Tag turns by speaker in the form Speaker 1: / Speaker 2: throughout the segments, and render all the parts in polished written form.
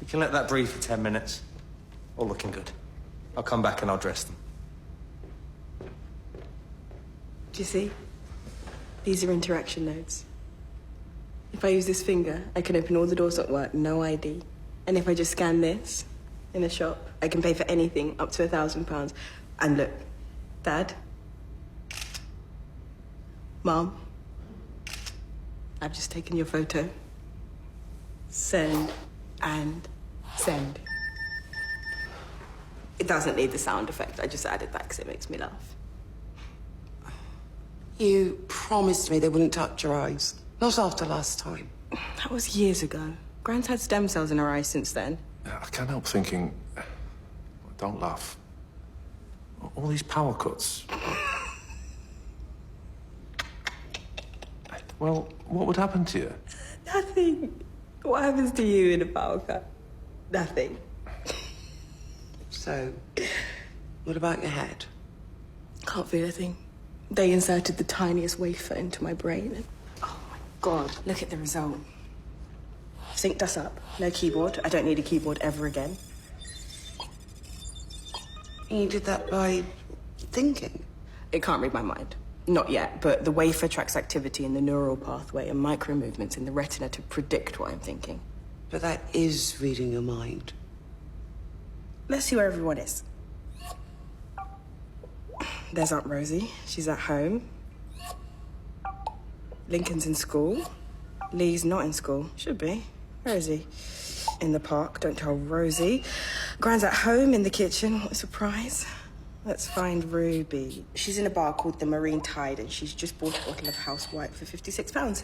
Speaker 1: can let that breathe for 10 minutes. All looking good. I'll come back and I'll dress them.
Speaker 2: Do you see? These are interaction nodes. If I use this finger, I can open all the doors at work, no ID. And if I just scan this in a shop, I can pay for anything up to £1,000. And look, Dad, Mom, I've just taken your photo. Send and send. It doesn't need the sound effect. I just added that because it makes me laugh.
Speaker 3: You promised me they wouldn't touch your eyes. Not after last time.
Speaker 2: That was years ago. Gran's had stem cells in her eyes since then.
Speaker 4: I can't help thinking... Don't laugh. All these power cuts. Well, what would happen to you?
Speaker 2: Nothing. What happens to you in a power cut? Nothing.
Speaker 3: So, what about your head?
Speaker 2: Can't feel a thing. They inserted the tiniest wafer into my brain and... Oh, my God. Look at the result. Synced us up. No keyboard. I don't need a keyboard ever again.
Speaker 3: You did that by thinking?
Speaker 2: It can't read my mind. Not yet, but the wafer tracks activity in the neural pathway and micro movements in the retina to predict what I'm thinking.
Speaker 3: But that is reading your mind.
Speaker 2: Let's see where everyone is. There's Aunt Rosie. She's at home. Lincoln's in school. Lee's not in school. Should be. Where is he? In the park. Don't tell Rosie. Gran's at home in the kitchen. What a surprise. Let's find Ruby. She's in a bar called the Marine Tide and she's just bought a bottle of House White for £56.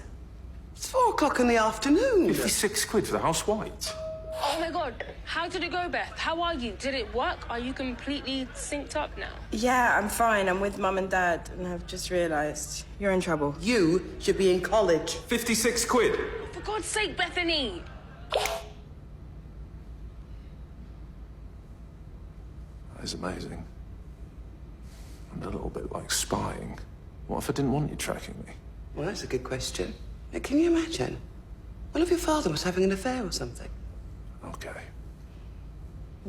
Speaker 3: It's 4 o'clock in the afternoon.
Speaker 4: 56 quid for the house white.
Speaker 5: Oh my God, how did it go, Beth? How are you? Did it work? Are you completely synced up now?
Speaker 2: Yeah, I'm fine. I'm with Mum and Dad and I've just realised you're in trouble.
Speaker 3: You should be in college.
Speaker 4: 56 quid?
Speaker 5: For God's sake, Bethany!
Speaker 4: That is amazing. And a little bit like spying. What if I didn't want you tracking me?
Speaker 3: Well, that's a good question. Now, can you imagine? What if your father was having an affair or something?
Speaker 4: Okay.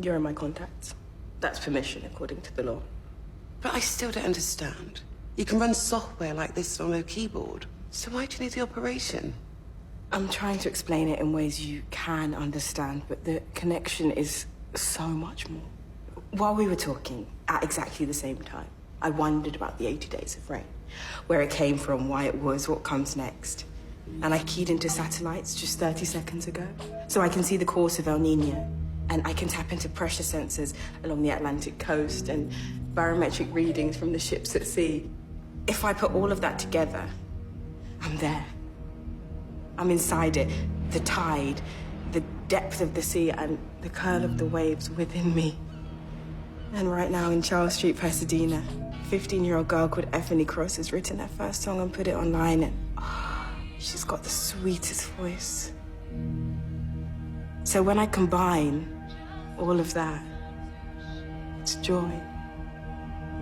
Speaker 2: You're in my contacts. That's permission according to the law.
Speaker 3: But I still don't understand. You can run software like this on a keyboard. So why do you need the operation?
Speaker 2: I'm trying to explain it in ways you can understand, but the connection is so much more. While we were talking, at exactly the same time, I wondered about the 80 Days of Rain. Where it came from, why it was, what comes next. And I keyed into satellites just 30 seconds ago. So I can see the course of El Nino. And I can tap into pressure sensors along the Atlantic coast and barometric readings from the ships at sea. If I put all of that together, I'm there. I'm inside it. The tide, the depth of the sea, and the curl of the waves within me. And right now in Charles Street, Pasadena, a 15-year-old girl called Effany Cross has written her first song and put it online, and she's got the sweetest voice. So when I combine all of that, it's joy.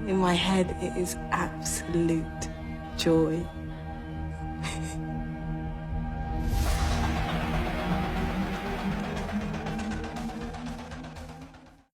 Speaker 2: In my head, it is absolute joy.